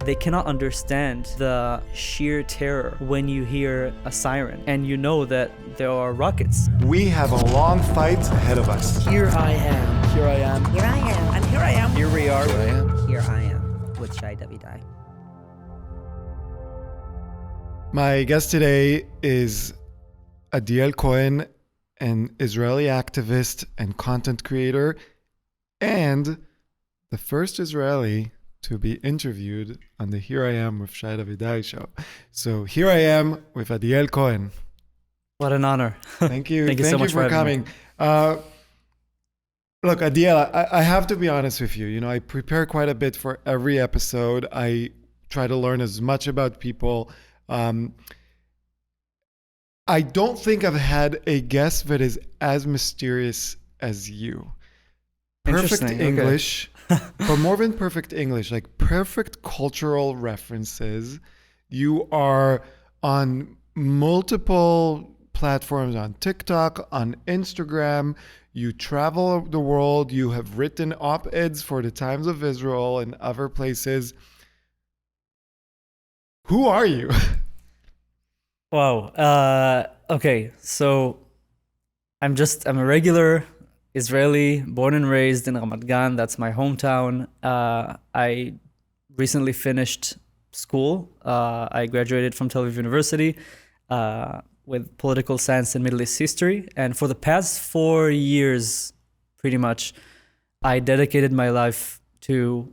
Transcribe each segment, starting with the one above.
They cannot understand the sheer terror when you hear a siren and you know that there are rockets. We have a long fight ahead of us. Here I am. Here I am. Here I am. And here I am. Here we are. Here I am. Here I am with Shai Davidai. My guest today is Adiel Cohen, an Israeli activist and content creator, and the first Israeli to be interviewed on the Here I Am with Shaidavidai show. So here I am with Adiel Cohen. What an honor. Thank you. Thank you so much for for coming. Look, Adiel, I have to be honest with you. You know, I prepare quite a bit for every episode. I try to learn as much about people. I don't think I've had a guest that is as mysterious as you. Perfect English, but more than perfect English, like perfect cultural references. You are on multiple platforms, on TikTok, on Instagram. You travel the world. You have written op-eds for the Times of Israel and other places. Who are you? Wow. Okay, so I'm a regular Israeli, born and raised in Ramat Gan. That's my hometown. I recently finished school. I graduated from Tel Aviv University with political science and Middle East history. And for the past 4 years, pretty much, I dedicated my life to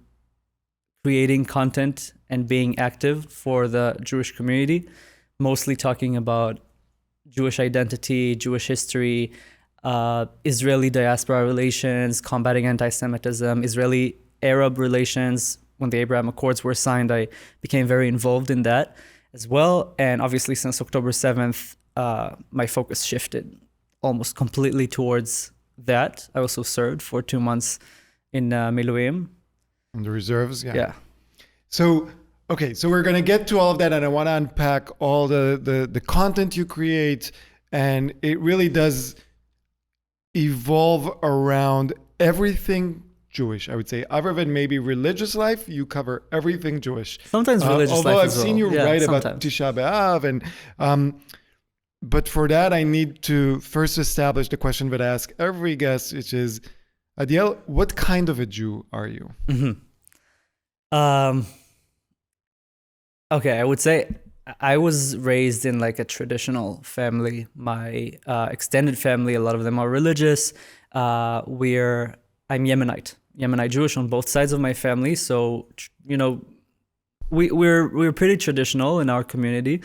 creating content and being active for the Jewish community, mostly talking about Jewish identity, Jewish history, Israeli diaspora relations, combating anti-Semitism, Israeli-Arab relations. When the Abraham Accords were signed, I became very involved in that as well. And obviously since October 7th, my focus shifted almost completely towards that. I also served for 2 months in Miluim. In the reserves? Yeah. So, okay, so we're going to get to all of that, and I want to unpack all the content you create, and it really does evolve around everything Jewish, I would say. Other than maybe religious life, you cover everything Jewish. Sometimes religious life although I've as well. seen you write sometimes. about Tisha B'Av, and but for that, I need to first establish the question that I ask every guest, which is, Adiel, what kind of a Jew are you? Mm-hmm. Okay, I would say I was raised in like a traditional family. My extended family, a lot of them are religious. I'm Yemenite Jewish on both sides of my family. So, you know, we're pretty traditional in our community.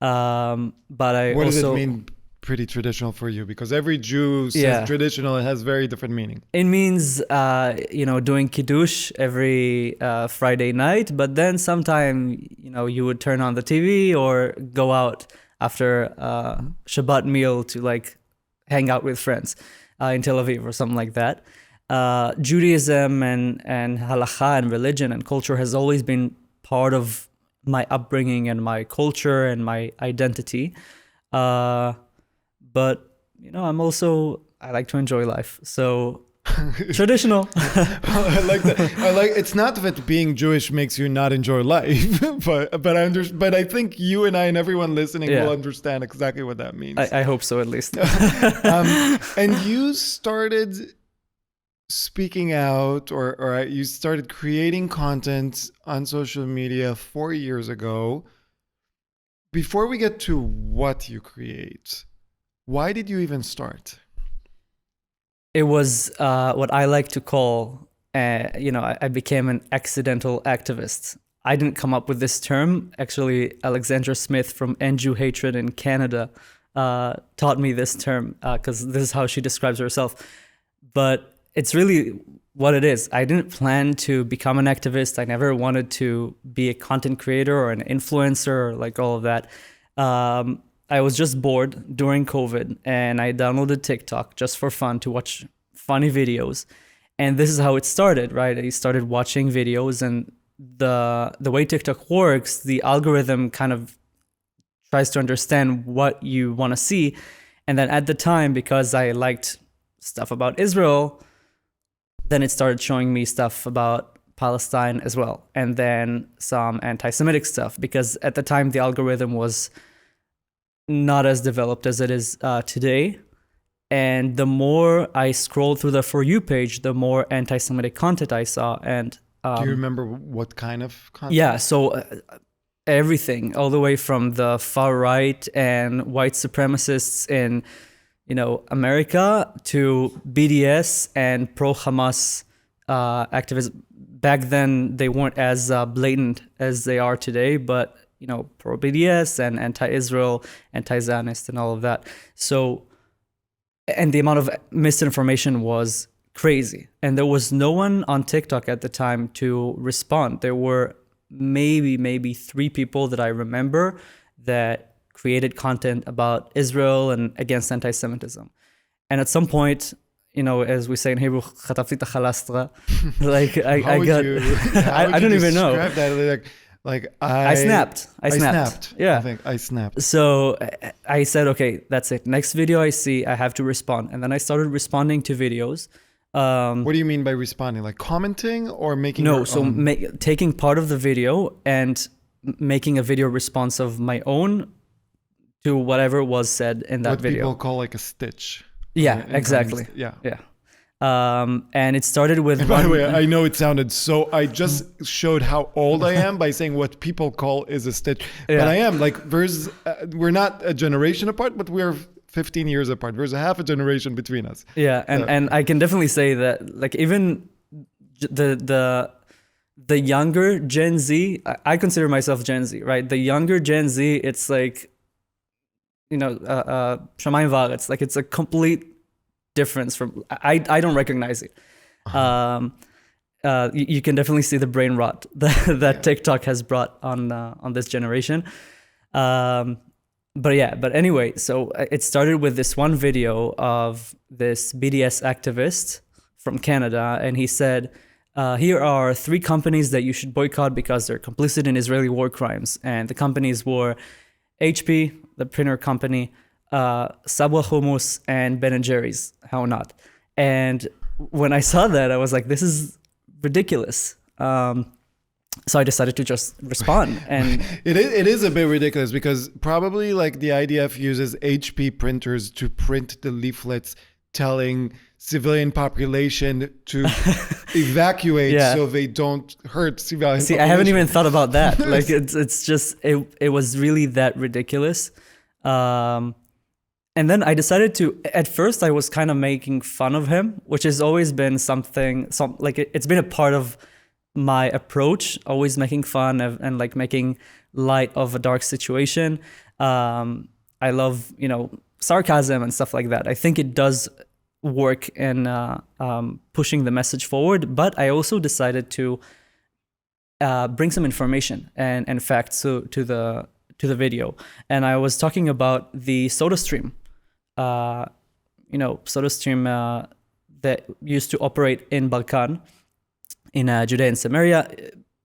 But what does it mean, pretty traditional for you? Because every Jew says traditional, it has very different meaning. It means, doing Kiddush every Friday night, but then sometime, you would turn on the TV or go out after Shabbat meal to like hang out with friends in Tel Aviv or something like that. Judaism and halakha and religion and culture has always been part of my upbringing and my culture and my identity. But, I like to enjoy life. So traditional. I like that. It's not that being Jewish makes you not enjoy life, but I think you and I and everyone listening will understand exactly what that means. I hope so, at least. And you started speaking out or you started creating content on social media 4 years ago. Before we get to what you create, why did you even start? It was what I like to call, I became an accidental activist. I didn't come up with this term. Actually, Alexandra Smith from End Jew Hatred in Canada taught me this term because this is how she describes herself. But it's really what it is. I didn't plan to become an activist. I never wanted to be a content creator or an influencer or like all of that. I was just bored during COVID and I downloaded TikTok just for fun to watch funny videos. And this is how it started, right? I started watching videos, and the way TikTok works, the algorithm kind of tries to understand what you want to see. And then at the time, because I liked stuff about Israel, then it started showing me stuff about Palestine as well, and then some anti-Semitic stuff, because at the time the algorithm was not as developed as it is today. And the more I scrolled through the For You page, the more anti-Semitic content I saw. And do you remember what kind of content? yeah, so everything, all the way from the far right and white supremacists in, America, to BDS and pro-Hamas activists. Back then, they weren't as blatant as they are today, but pro-BDS and anti-Israel, anti-Zionist, and all of that. So, and the amount of misinformation was crazy. And there was no one on TikTok at the time to respond. There were maybe 3 people that I remember that created content about Israel and against anti-Semitism. And at some point, as we say in Hebrew, "Chatafti את החלסטרה," like I got, I don't even know. That? I snapped. Yeah. I think I snapped. So I said, okay, that's it. Next video I see, I have to respond. And then I started responding to videos. What do you mean by responding? Like commenting or making? No, so taking part of the video and making a video response of my own to whatever was said in that video. What people call like a stitch. Yeah, exactly. Yeah. And it started with. And by the way, I know it sounded so. I just showed how old I am by saying what people call is a stitch. Yeah. But I am like, we're not a generation apart, but we're 15 years apart. There's a half a generation between us. Yeah, and I can definitely say that, like, even the younger Gen Z, I consider myself Gen Z, right? The younger Gen Z, it's like, Shamayim va'aretz. Like, it's a complete difference from, I don't recognize it. You can definitely see the brain rot that TikTok has brought on this generation. But anyway, so it started with this one video of this BDS activist from Canada, and he said, here are 3 companies that you should boycott because they're complicit in Israeli war crimes. And the companies were HP, the printer company, Sabra Hummus, and Ben & Jerry's. How not? And when I saw that, I was like, this is ridiculous. So I decided to just respond. And it is a bit ridiculous because probably like the IDF uses HP printers to print the leaflets telling civilian population to evacuate so they don't hurt civilian population. I haven't even thought about that. Like it's just, it was really that ridiculous. And then I decided to, at first I was kind of making fun of him, which has always been it's been a part of my approach, always making fun of and like making light of a dark situation. I love, sarcasm and stuff like that. I think it does work in pushing the message forward, but I also decided to bring some information and facts to the video. And I was talking about the SodaStream, SodaStream that used to operate in Balkan, in Judea and Samaria.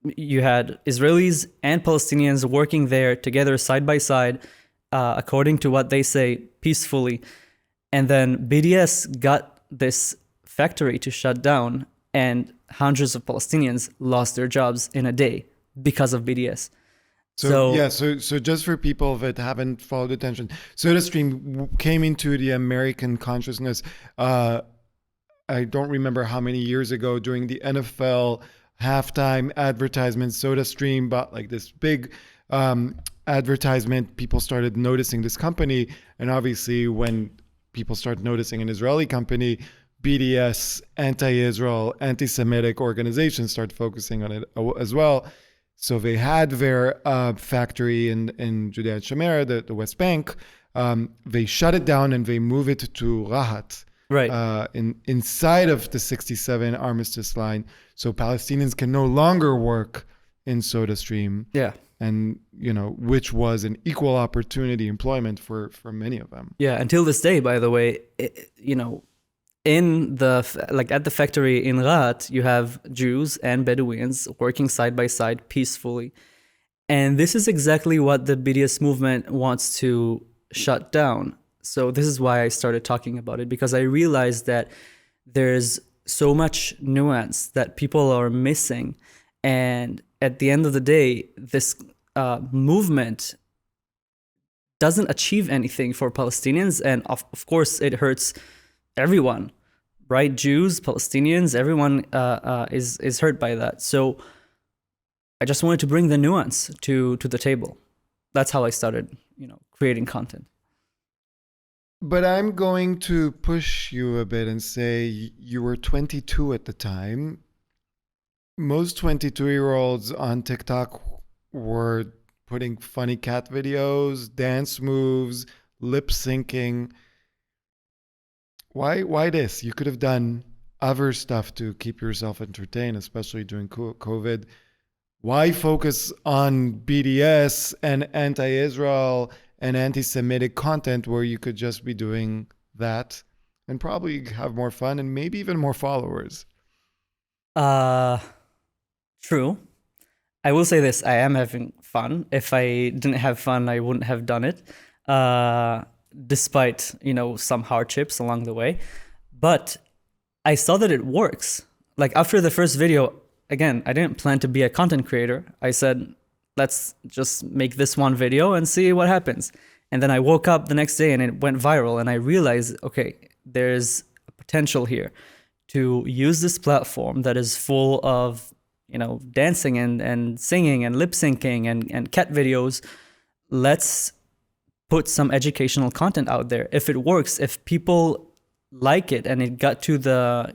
You had Israelis and Palestinians working there together side by side, according to what they say, peacefully. And then BDS got this factory to shut down, and hundreds of Palestinians lost their jobs in a day because of BDS. So just for people that haven't followed attention, SodaStream came into the American consciousness. I don't remember how many years ago during the NFL halftime advertisement. SodaStream bought like this big advertisement. People started noticing this company, and obviously when people start noticing an Israeli company, BDS, anti-Israel, anti-Semitic organizations start focusing on it as well. So they had their factory in Judea and Samaria, the West Bank. They shut it down and they move it to Rahat, right, inside of the 67 armistice line. So Palestinians can no longer work in SodaStream. Yeah. And, which was an equal opportunity employment for many of them. Yeah. Until this day, by the way, in at the factory in Rahat, you have Jews and Bedouins working side by side peacefully. And this is exactly what the BDS movement wants to shut down. So this is why I started talking about it, because I realized that there's so much nuance that people are missing. And at the end of the day, this movement doesn't achieve anything for Palestinians. And of course, it hurts everyone, right? Jews, Palestinians, everyone is hurt by that. So I just wanted to bring the nuance to the table. That's how I started, creating content. But I'm going to push you a bit and say you were 22 at the time. Most 22-year-olds on TikTok were putting funny cat videos, dance moves, lip syncing. Why this? You could have done other stuff to keep yourself entertained, especially during COVID. Why focus on BDS and anti-Israel and anti-Semitic content where you could just be doing that and probably have more fun and maybe even more followers? True. I will say this, I am having fun. If I didn't have fun, I wouldn't have done it, despite, some hardships along the way. But I saw that it works. Like after the first video, again, I didn't plan to be a content creator. I said, let's just make this one video and see what happens. And then I woke up the next day and it went viral. And I realized, okay, there's a potential here to use this platform that is full of, dancing and singing and lip syncing and cat videos. Let's put some educational content out there. If it works, if people like it and it got to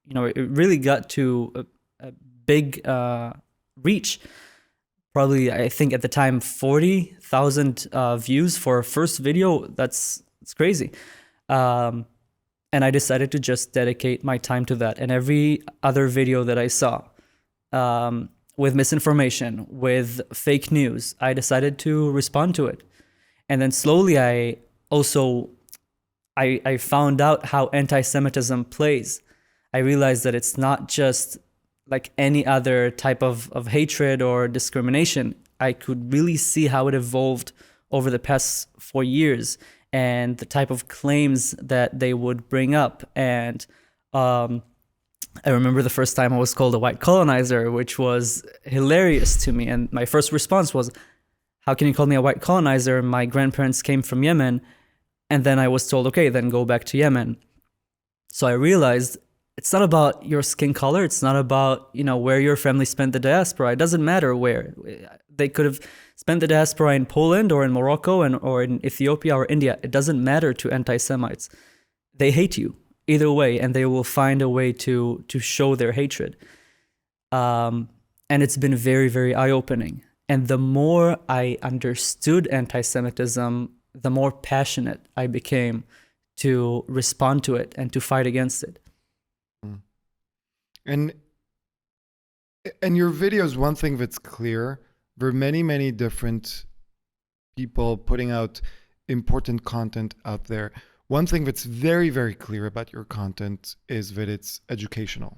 it really got to a big reach. Probably, I think at the time, 40,000 views for a first video. It's crazy. And I decided to just dedicate my time to that. And every other video that I saw with misinformation, with fake news, I decided to respond to it. And then slowly I found out how anti-Semitism plays. I realized that it's not just like any other type of hatred or discrimination. I could really see how it evolved over the past 4 years and the type of claims that they would bring up. And I remember the first time I was called a white colonizer, which was hilarious to me. And my first response was, how can you call me a white colonizer? My grandparents came from Yemen. And then I was told, okay, then go back to Yemen. So I realized it's not about your skin color. It's not about, where your family spent the diaspora. It doesn't matter where. They could have spent the diaspora in Poland or in Morocco or in Ethiopia or India. It doesn't matter to anti-Semites. They hate you either way, and they will find a way to show their hatred. And it's been very, very eye-opening. And the more I understood anti-Semitism, the more passionate I became to respond to it and to fight against it. And your videos, one thing that's clear, there are many, many different people putting out important content out there. One thing that's very, very clear about your content is that it's educational.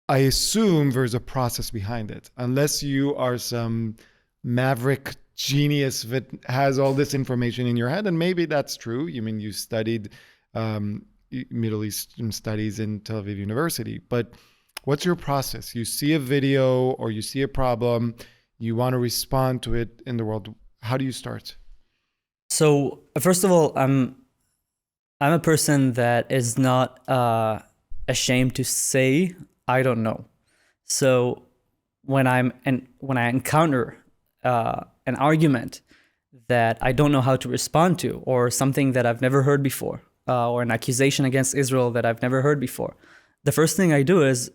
I assume there's a process behind it, unless you are some maverick genius that has all this information in your head, and maybe that's true. You studied Middle Eastern studies in Tel Aviv University, but what's your process? You see a video or you see a problem, you want to respond to it in the world. How do you start? So first of all, I'm a person that is not ashamed to say I don't know. So when I encounter an argument that I don't know how to respond to, or something that I've never heard before, or an accusation against Israel that I've never heard before, the first thing I do is,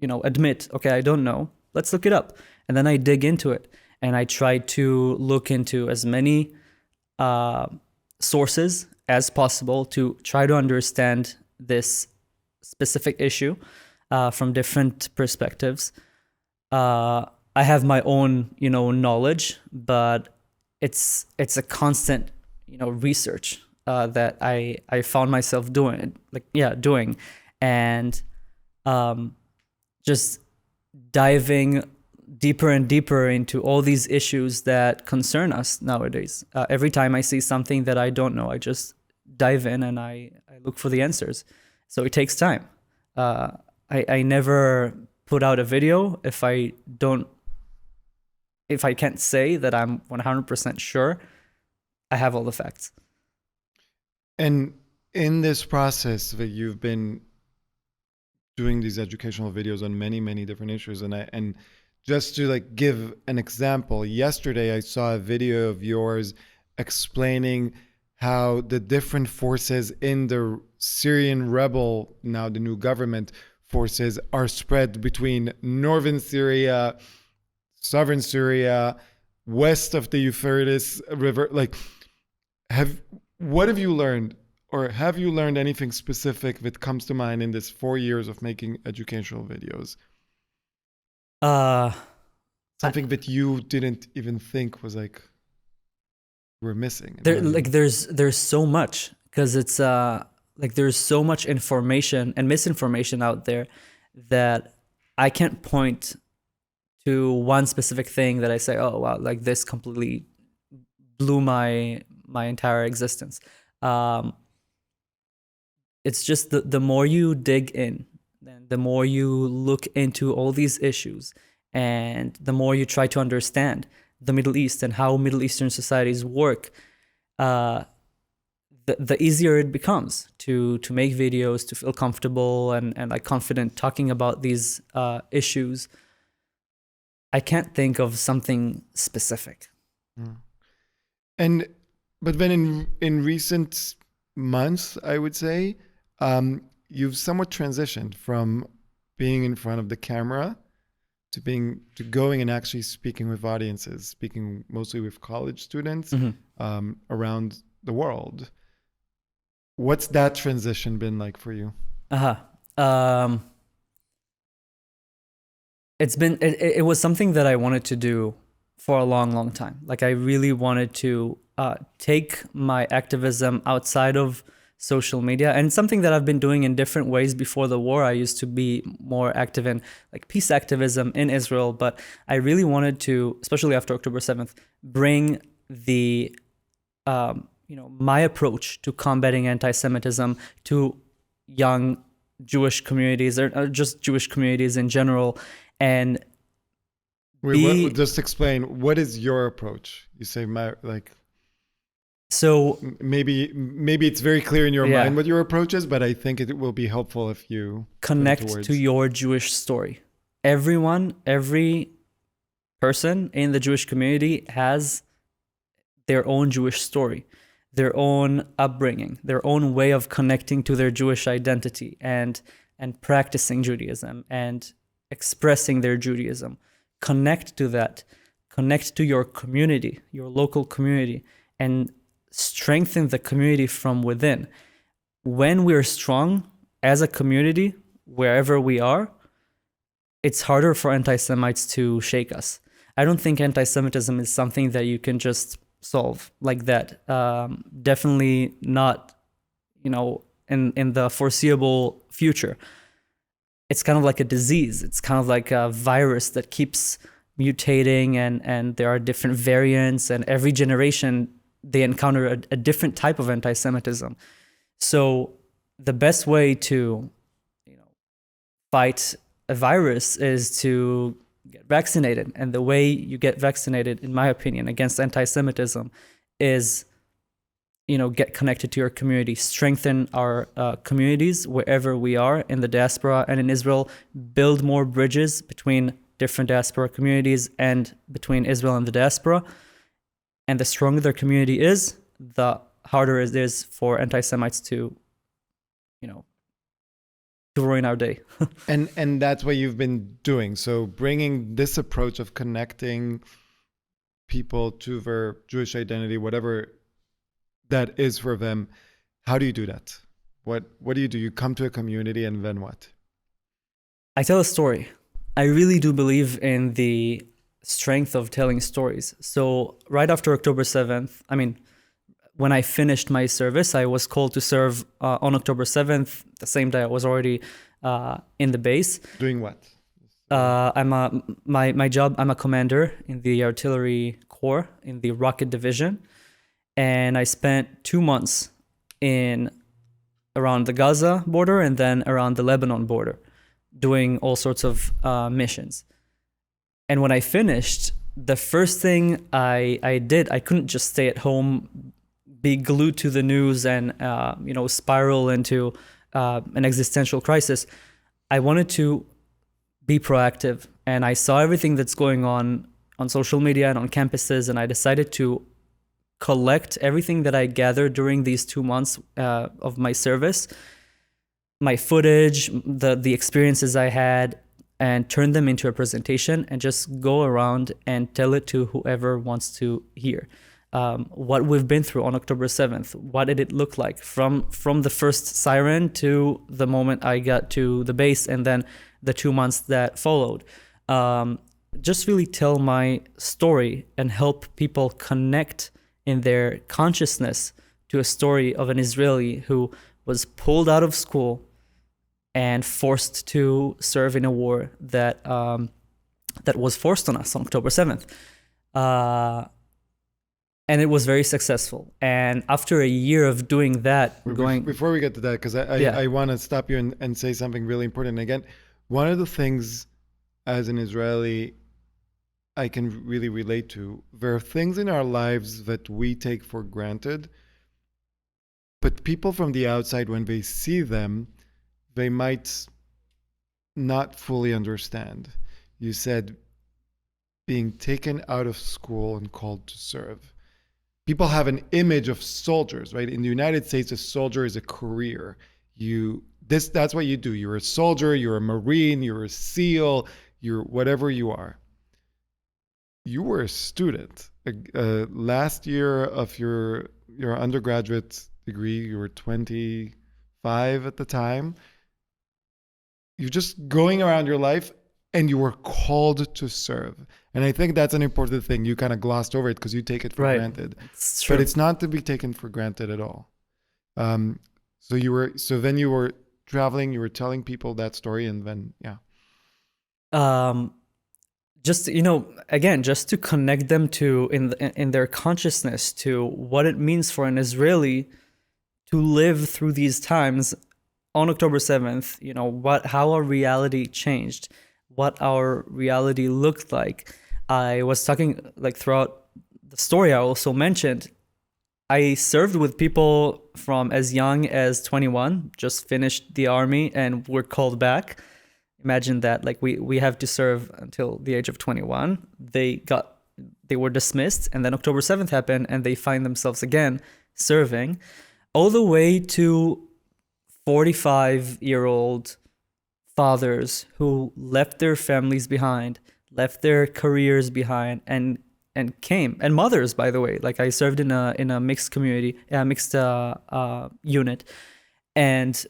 admit, okay, I don't know. Let's look it up. And then I dig into it. And I try to look into as many sources as possible to try to understand this specific issue from different perspectives. I have my own, knowledge, but it's a constant, research that I found myself doing, and just diving deeper and deeper into all these issues that concern us nowadays. Every time I see something that I don't know, I just dive in and I look for the answers. So it takes time. I never put out a video if I can't say that I'm 100% sure I have all the facts. And in this process that you've been doing these educational videos on many, many different issues, and just to like give an example, yesterday I saw a video of yours explaining how the different forces in the Syrian rebel, now the new government forces, are spread between northern Syria, southern Syria, west of the Euphrates River. Like, what have you learned, or have you learned anything specific that comes to mind in this 4 years of making educational videos? Something that you didn't even think was like we're missing. There's so much, because it's there's so much information and misinformation out there that I can't point to one specific thing that I say, oh wow, like this completely blew my entire existence. It's just the more you dig in, then the more you look into all these issues, and the more you try to understand the Middle East and how Middle Eastern societies work, the easier it becomes to make videos, to feel comfortable and like confident talking about these issues. I can't think of something specific. But then in recent months, I would say, you've somewhat transitioned from being in front of the camera to going and actually speaking with audiences, speaking mostly with college students around the world. What's that transition been like for you? It was something that I wanted to do for a long time. Like, I really wanted to take my activism outside of social media, and something that I've been doing in different ways before the war. I used to be more active in like peace activism in Israel, but I really wanted to, especially after October 7th, bring the my approach to combating anti-Semitism to young Jewish communities, or just Jewish communities in general. And just explain, what is your approach? You say so maybe it's very clear in your mind what your approach is, but I think it will be helpful if you connect to your Jewish story. Every person in the Jewish community has their own Jewish story, their own upbringing, their own way of connecting to their Jewish identity and practicing Judaism and expressing their Judaism. Connect to that. Connect to your community, your local community, and strengthen the community from within. When we're strong as a community, wherever we are, it's harder for anti-Semites to shake us. I don't think anti-Semitism is something that you can just solve like that. Definitely not, in the foreseeable future. It's kind of like a disease. It's kind of like a virus that keeps mutating, and there are different variants, and every generation they encounter a different type of anti-Semitism. So the best way to fight a virus is to get vaccinated. And the way you get vaccinated, in my opinion, against anti-Semitism is get connected to your community, strengthen our communities wherever we are in the diaspora and in Israel, build more bridges between different diaspora communities and between Israel and the diaspora. And the stronger their community is, the harder it is for anti-Semites to ruin our day. and that's what you've been doing. So bringing this approach of connecting people to their Jewish identity, whatever that is for them. How do you do that? What do? You come to a community, and then what? I tell a story. I really do believe in the strength of telling stories. So right after October 7th, when I finished my service, I was called to serve on October 7th, the same day I was already in the base. Doing what? My job, I'm a commander in the artillery corps in the rocket division. And I spent 2 months in around the Gaza border and then around the Lebanon border, doing all sorts of missions. And when I finished, the first thing I did, I couldn't just stay at home, be glued to the news and spiral into an existential crisis. I wanted to be proactive, and I saw everything that's going on social media and on campuses, and I decided to collect everything that I gathered during these 2 months of my service, my footage, the experiences I had, and turn them into a presentation and just go around and tell it to whoever wants to hear. What we've been through on October 7th, what did it look like from the first siren to the moment I got to the base, and then the 2 months that followed. Just really tell my story and help people connect in their consciousness to a story of an Israeli who was pulled out of school and forced to serve in a war that was forced on us on October 7th. And it was very successful. And after a year of doing that, before we get to that, because I want to stop you and say something really important. Again, one of the things as an Israeli I can really relate to, there are things in our lives that we take for granted, but people from the outside, when they see them, they might not fully understand. You said being taken out of school and called to serve. People have an image of soldiers, right? In the United States, a soldier is a career. That's what you do. You're a soldier, you're a Marine, you're a SEAL, you're whatever you are. You were a student. Last year of your undergraduate degree, you were 25 at the time. You're just going around your life and you were called to serve. And I think that's an important thing. You kind of glossed over it because you take it for granted. It's true. But it's not to be taken for granted at all. So then you were traveling, you were telling people that story, and then, just, again, just to connect them to in their consciousness to what it means for an Israeli to live through these times on October 7th, how our reality changed, what our reality looked like. I was talking, throughout the story, I also mentioned, I served with people from as young as 21, just finished the army and were called back. Imagine that, we have to serve until the age of 21. They were dismissed, and then October 7th happened, and they find themselves again serving, all the way to 45-year-old fathers who left their families behind, left their careers behind, and came, and mothers, by the way. I served in a mixed community, mixed unit, and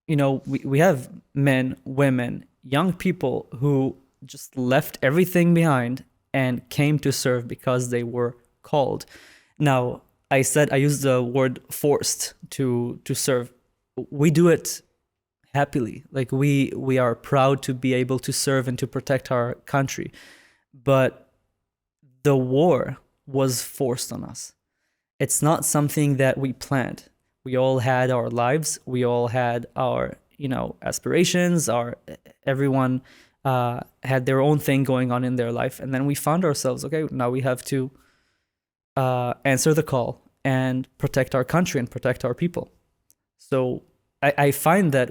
we have men, women, young people who just left everything behind and came to serve because they were called. Now, I used the word forced to serve. We do it happily. We are proud to be able to serve and to protect our country. But the war was forced on us. It's not something that we planned. We all had our lives. We all had our, aspirations. Everyone had their own thing going on in their life. And then we found ourselves, okay, now we have to answer the call and protect our country and protect our people. So I find that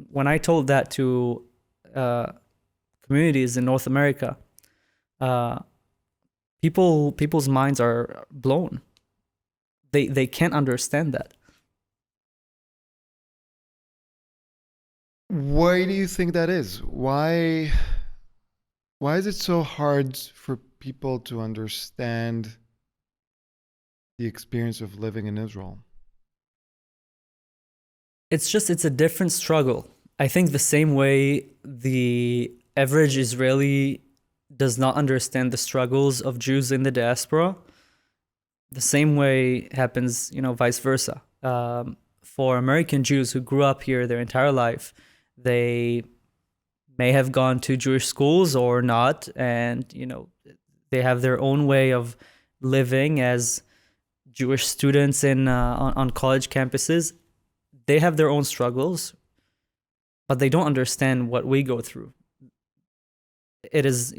when I told that to communities in North America, people's minds are blown. They can't understand that. Why do you think that is? Why is it so hard for people to understand the experience of living in Israel? It's a different struggle. I think the same way the average Israeli does not understand the struggles of Jews in the diaspora, the same way happens, vice versa. For American Jews who grew up here their entire life, they may have gone to Jewish schools or not, and they have their own way of living as Jewish students on college campuses. they have their own struggles, but they don't understand what we go through. It is,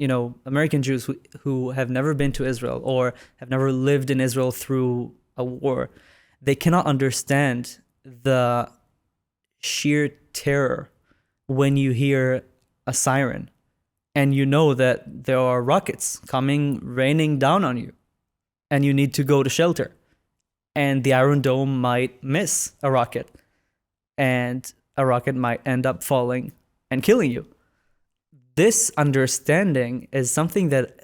American Jews who have never been to Israel or have never lived in Israel through a war. They cannot understand the sheer terror when you hear a siren and you know that there are rockets raining down on you and you need to go to shelter. And the Iron Dome might miss a rocket and a rocket might end up falling and killing you. This understanding is something that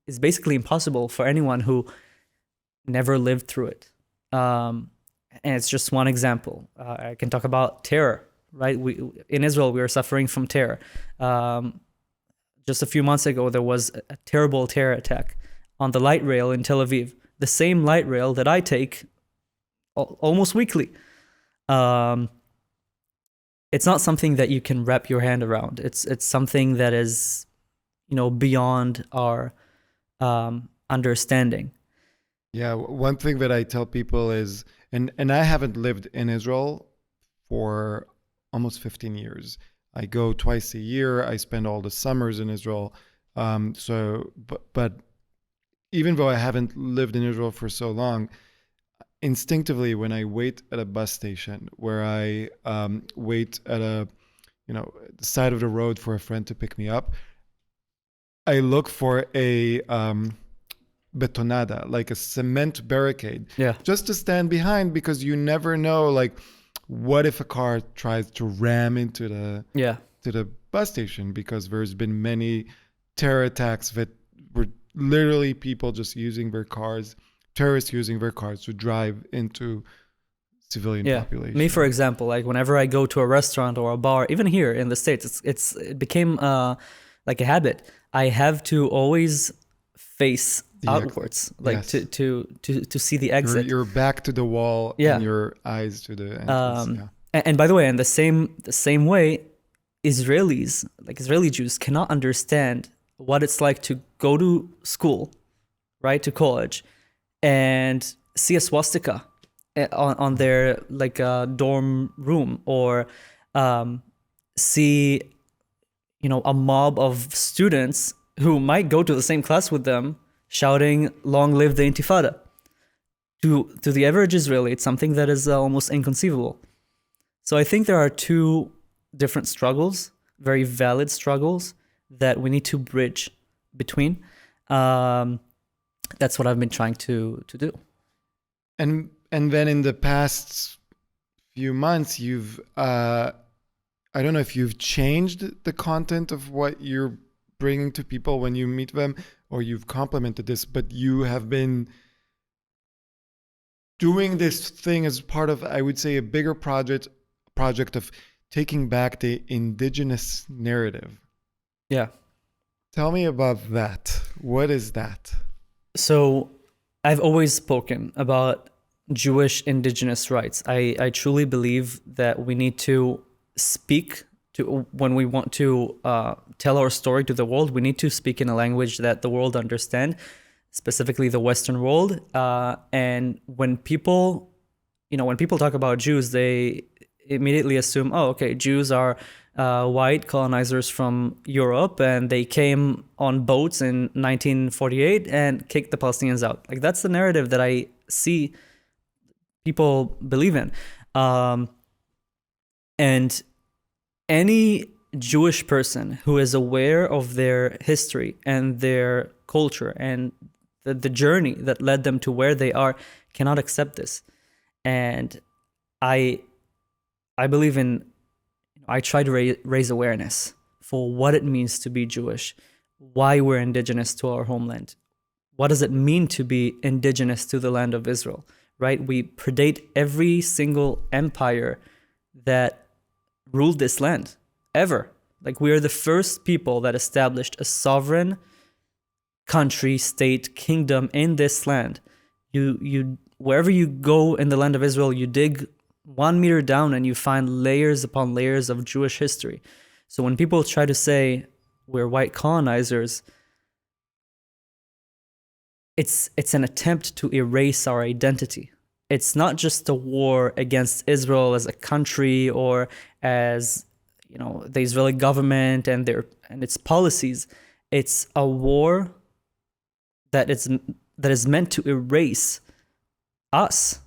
is basically impossible for anyone who never lived through it. And it's just one example. I can talk about terror, right? In Israel, we are suffering from terror. Just a few months ago, there was a terrible terror attack on the light rail in Tel Aviv, the same light rail that I take almost weekly. It's not something that you can wrap your hand around. It's something that is, beyond our understanding. Yeah, one thing that I tell people is, and I haven't lived in Israel for almost 15 years. I go twice a year. I spend all the summers in Israel. But even though I haven't lived in Israel for so long, instinctively, when I wait at a bus station, where I wait at the side of the road for a friend to pick me up, I look for a betonada, like a cement barricade, just to stand behind, because you never know, like, what if a car tries to ram into the bus station, because there's been many terror attacks that were literally people just using their cars, terrorists using their cars to drive into civilian population. Me, for example, like whenever I go to a restaurant or a bar, even here in the States, it became like a habit. I have to always face outwards, like to see the exit. Your back to the wall and your eyes to the entrance. And by the way, in the same way, Israeli Jews cannot understand what it's like to go to school, right, to college, and see a swastika on their dorm room, or see a mob of students who might go to the same class with them shouting "Long live the Intifada." To the average Israeli, it's something that is almost inconceivable. So I think there are two different struggles, very valid struggles, that we need to bridge between. That's what I've been trying to do. And then in the past few months, you've I don't know if you've changed the content of what you're bringing to people when you meet them, or you've complemented this, but you have been doing this thing as part of, I would say, a bigger project of taking back the indigenous narrative. Yeah. Tell me about that. What is that? So I've always spoken about Jewish indigenous rights. I truly believe that we need to speak to, when we want to tell our story to the world, we need to speak in a language that the world understands, specifically the Western world. And when people talk about Jews, they immediately assume, oh, okay, Jews are white colonizers from Europe, and they came on boats in 1948 and kicked the Palestinians out. Like, that's the narrative that I see people believe in. And any Jewish person who is aware of their history and their culture and the journey that led them to where they are cannot accept this. And I believe in, I try to raise awareness for what it means to be Jewish, why we're indigenous to our homeland. What does it mean to be indigenous to the land of Israel, right? We predate every single empire that ruled this land ever. Like, we are the first people that established a sovereign country, state, kingdom in this land. You wherever you go in the land of Israel, you dig 1 meter down and you find layers upon layers of Jewish history. So when people try to say we're white colonizers, it's an attempt to erase our identity. it's not just a war against Israel as a country or as, you know, the Israeli government and its policies. It's a war that is meant to erase us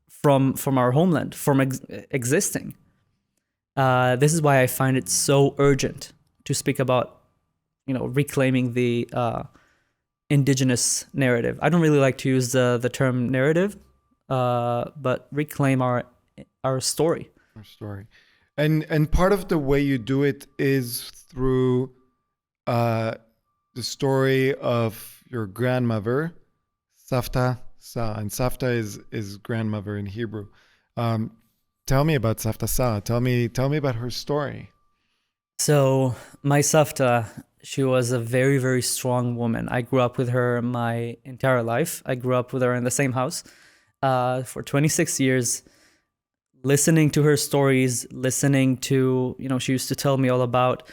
from our homeland, from existing. This is why I find it so urgent to speak about, you know, reclaiming the indigenous narrative. I don't really like to use the term narrative, but reclaim our story. Our story, and part of the way you do it is through the story of your grandmother, Savta Sa, and Savta is grandmother in Hebrew. Tell me about Savta Sa. Tell me about her story. So my Savta, she was a very, very strong woman. I grew up with her my entire life. I grew up with her in the same house for 26 years, listening to her stories, listening to, you know, she used to tell me all about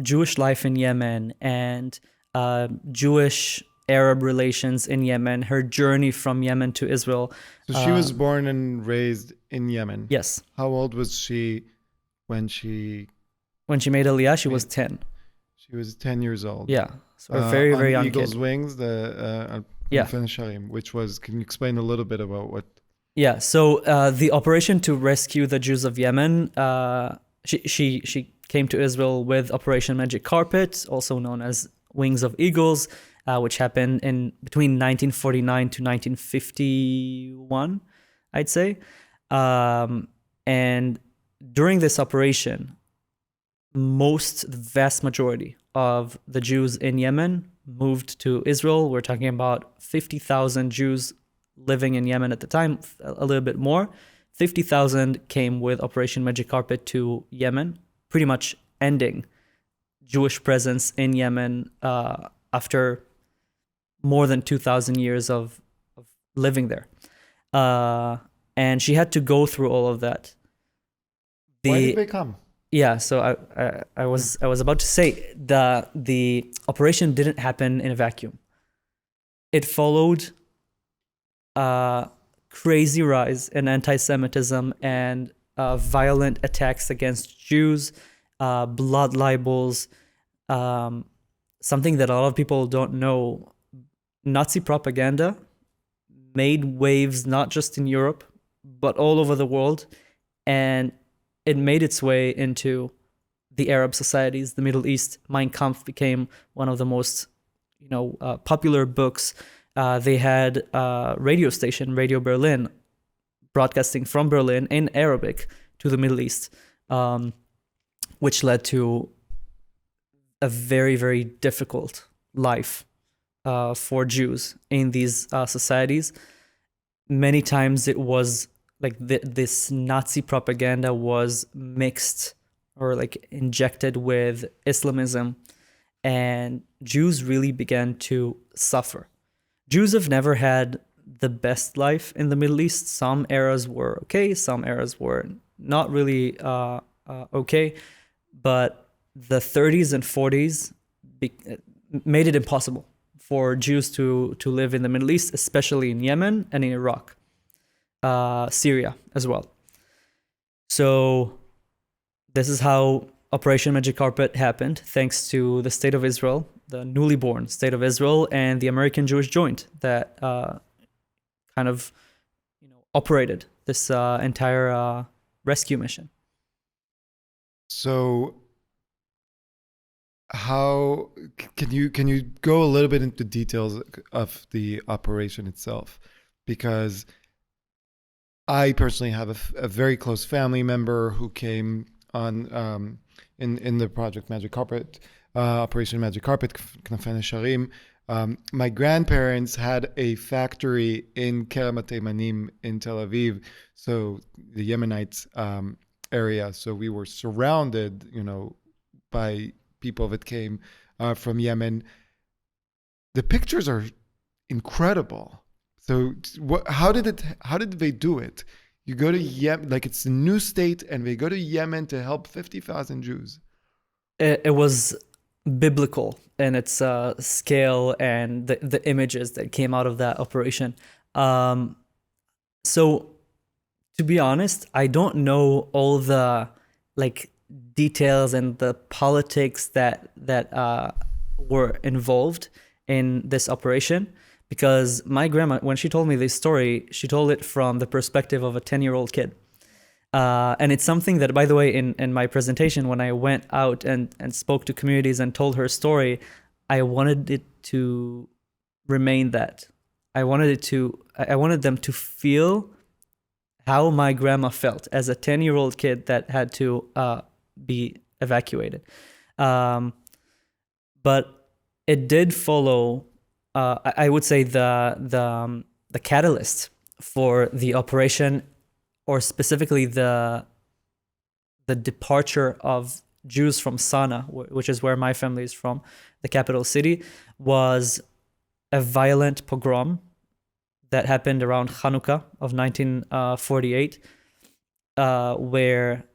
Jewish life in Yemen and Jewish Arab relations in Yemen, her journey from Yemen to Israel. So she was born and raised in Yemen. Yes. How old was she when she made Aliyah? She was 10. She was 10 years old. Yeah. So a very, very young Eagle's kid. Wings, which was, can you explain a little bit about what? Yeah. So the operation to rescue the Jews of Yemen, she came to Israel with Operation Magic Carpet, also known as Wings of Eagles, which happened in between 1949 to 1951, I'd say. And during this operation, the vast majority of the Jews in Yemen moved to Israel. We're talking about 50,000 Jews living in Yemen at the time, a little bit more. 50,000 came with Operation Magic Carpet to Yemen, pretty much ending Jewish presence in Yemen after more than 2,000 years of living there. And she had to go through all of that. Why did they come? Yeah, so I was about to say the operation didn't happen in a vacuum. It followed a crazy rise in anti-Semitism and violent attacks against Jews, blood libels, something that a lot of people don't know. Nazi propaganda made waves not just in Europe, but all over the world, and it made its way into the Arab societies, the Middle East. Mein Kampf became one of the most, popular books. They had a radio station, Radio Berlin, broadcasting from Berlin in Arabic to the Middle East, which led to a very, very difficult life for Jews in these societies. Many times it was like this Nazi propaganda was mixed or like injected with Islamism, and Jews really began to suffer. Jews have never had the best life in the Middle East. Some eras were okay, some eras were not really okay, but the 30s and 40s made it impossible for Jews to live in the Middle East, especially in Yemen and in Iraq. Syria as well. So this is how Operation Magic Carpet happened, thanks to the State of Israel, the newly born State of Israel, and the American Jewish Joint that operated this entire rescue mission. So how can you go a little bit into details of the operation itself? Because I personally have a very close family member who came on in the project Magic Carpet, Operation Magic Carpet, Knafei Nesharim. My grandparents had a factory in Kerem HaTeimanim in Tel Aviv, so the Yemenites area. So we were surrounded, by people that came from Yemen. The pictures are incredible. So how did they do it? You go to Yemen, like it's a new state, and they go to Yemen to help 50,000 Jews. It was biblical in its scale and the images that came out of that operation. So, to be honest, I don't know all the like details and the politics that were involved in this operation, because my grandma, when she told me this story, she told it from the perspective of a 10-year-old kid. And it's something that, by the way, in my presentation, when I went out and spoke to communities and told her story, I wanted it to remain that. I wanted them to feel how my grandma felt as a 10-year-old kid that had to be evacuated. But it did follow, I would say, the catalyst for the operation, or specifically the departure of Jews from Sana, which is where my family is from, the capital city, was a violent pogrom that happened around Hanukkah of 1948, where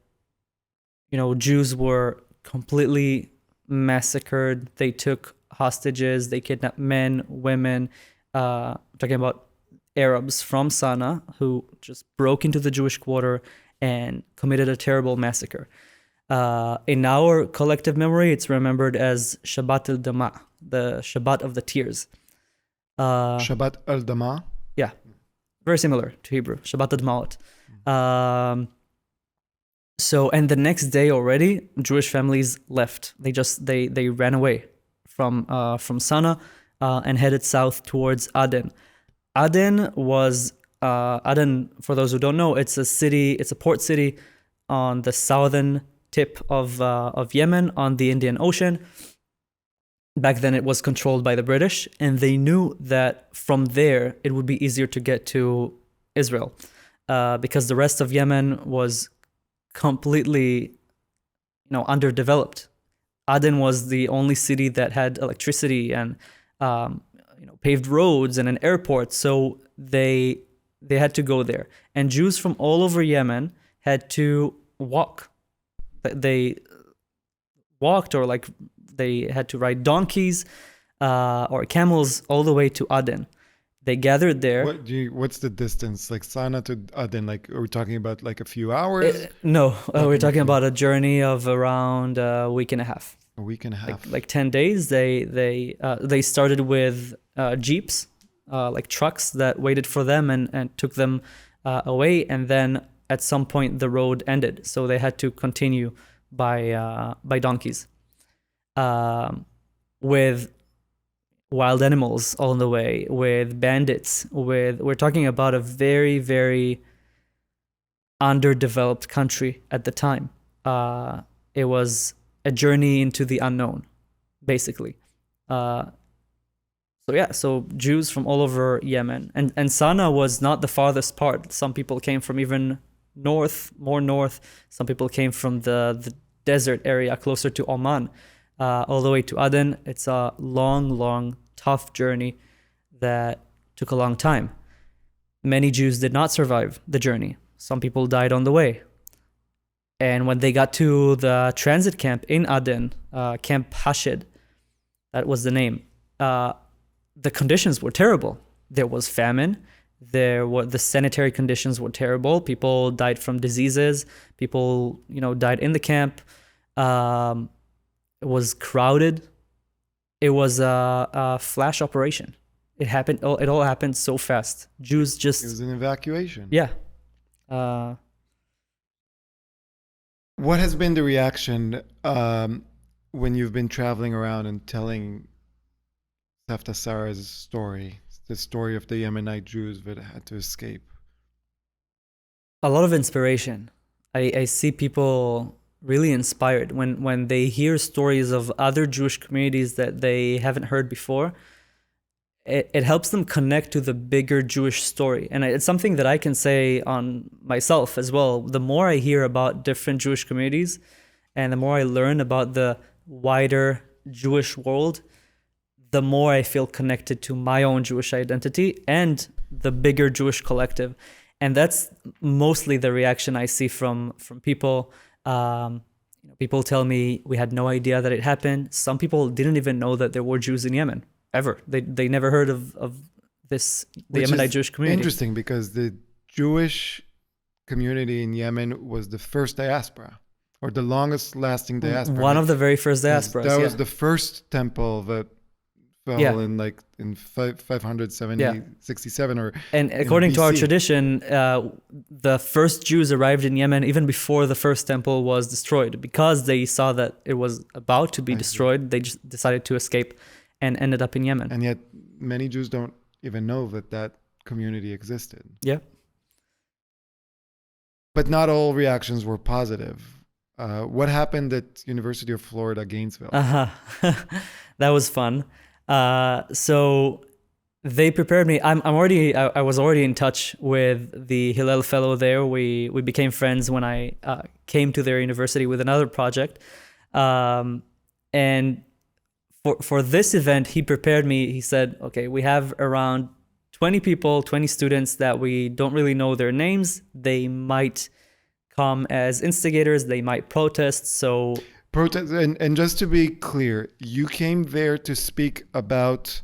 Jews were completely massacred. They took hostages. They kidnapped men, women. Talking about Arabs from Sana who just broke into the Jewish quarter and committed a terrible massacre. In our collective memory, it's remembered as Shabbat al-Dama, the Shabbat of the Tears. Shabbat al-Dama? Yeah, very similar to Hebrew, Shabbat al-Dmaot. So, and the next day already, Jewish families left. They ran away from Sana and headed south towards Aden. Aden, for those who don't know, it's a port city on the southern tip of Yemen on the Indian Ocean. Back then it was controlled by the British, and they knew that from there it would be easier to get to Israel, because the rest of Yemen was completely, underdeveloped. Aden was the only city that had electricity and paved roads and an airport, so they had to go there. And Jews from all over Yemen had to walk. They walked, or they had to ride donkeys or camels all the way to Aden. They gathered there. What's the distance, like Sana to Aden? Like, are we talking about like a few hours? No, we're talking about a journey of around a week and a half. A week and a half. Like 10 days. They started with jeeps, like trucks that waited for them and took them away. And then at some point the road ended, so they had to continue by donkeys, with wild animals on the way, with bandits. We're talking about a very, very underdeveloped country at the time. It was a journey into the unknown, basically. So Jews from all over Yemen, and Sana was not the farthest part. Some people came from even more north. Some people came from the desert area closer to Auman, all the way to Aden. It's a long, tough journey that took a long time. Many Jews did not survive the journey. Some people died on the way. And when they got to the transit camp in Aden, Camp Hashed, that was the name, the conditions were terrible. There was famine. The sanitary conditions were terrible. People died from diseases. People, died in the camp. It was crowded. It was a flash operation. It all happened so fast. Jews just... It was an evacuation. Yeah. What has been the reaction when you've been traveling around and telling Savta Sarah's story, the story of the Yemenite Jews that had to escape? A lot of inspiration. I see people really inspired when they hear stories of other Jewish communities that they haven't heard before. It helps them connect to the bigger Jewish story. And it's something that I can say on myself as well. The more I hear about different Jewish communities and the more I learn about the wider Jewish world, the more I feel connected to my own Jewish identity and the bigger Jewish collective. And that's mostly the reaction I see from people. People tell me we had no idea that it happened. Some people didn't even know that there were Jews in Yemen. Ever. They never heard of this, the Yemenite Jewish community. Interesting, because the Jewish community in Yemen was the first diaspora, or the longest lasting diaspora. One of the very first diasporas. That was the first temple that fell in 567 or. And according to our BC. tradition, the first Jews arrived in Yemen even before the first temple was destroyed. Because they saw that it was about to be destroyed, they just decided to escape and ended up in Yemen. And yet many Jews don't even know that community existed. Yeah. But not all reactions were positive. What happened at University of Florida, Gainesville? That was fun. So they prepared me. I was already in touch with the Hillel fellow there. We became friends when I came to their university with another project. And for this event, he prepared me. He said, okay, we have around 20 people, 20 students that we don't really know their names. They might come as instigators. They might protest. So protest. And just to be clear, you came there to speak about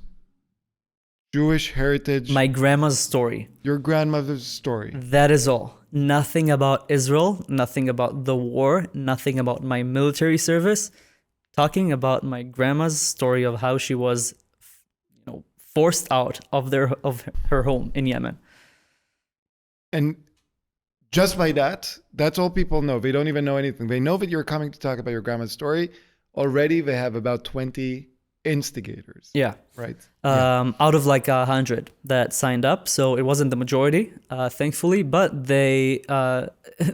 Jewish heritage. My grandma's story. Your grandmother's story. That is all. Nothing about Israel, nothing about the war, nothing about my military service. Talking about my grandma's story of how she was forced out of her home in Yemen. And just by that's all people know. They don't even know anything. They know that you're coming to talk about your grandma's story. Already they have about 20 instigators. Yeah. Right. Out of like 100 that signed up. So it wasn't the majority, thankfully, but they